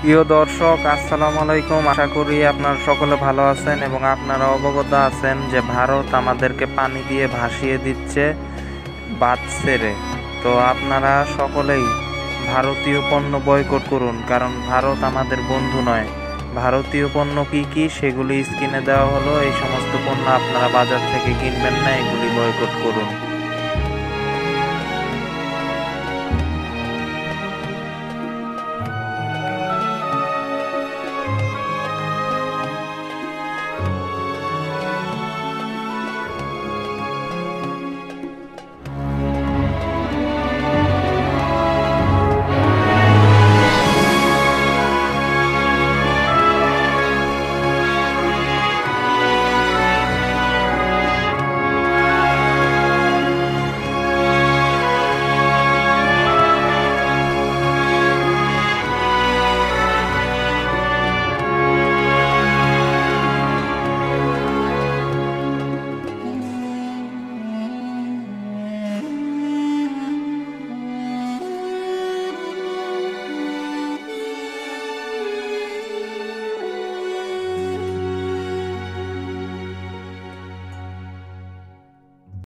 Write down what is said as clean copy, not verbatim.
প্রিয় দর্শক, আসসালামু আলাইকুম। আশা করি আপনারা সকলে ভালো আছেন এবং আপনারা অবগত আছেন যে ভারত আমাদেরকে পানি দিয়ে ভাসিয়ে দিচ্ছে বাঁধ ছেড়ে। তো আপনারা সকলেই ভারতীয় পণ্য বয়কট করুন, কারণ ভারত আমাদের বন্ধু নয়। ভারতীয় পণ্য কি কি সেগুলি স্ক্রিনে দেওয়া হলো। এই সমস্ত পণ্য আপনারা বাজার থেকে কিনবেন না, এগুলি বয়কট করুন।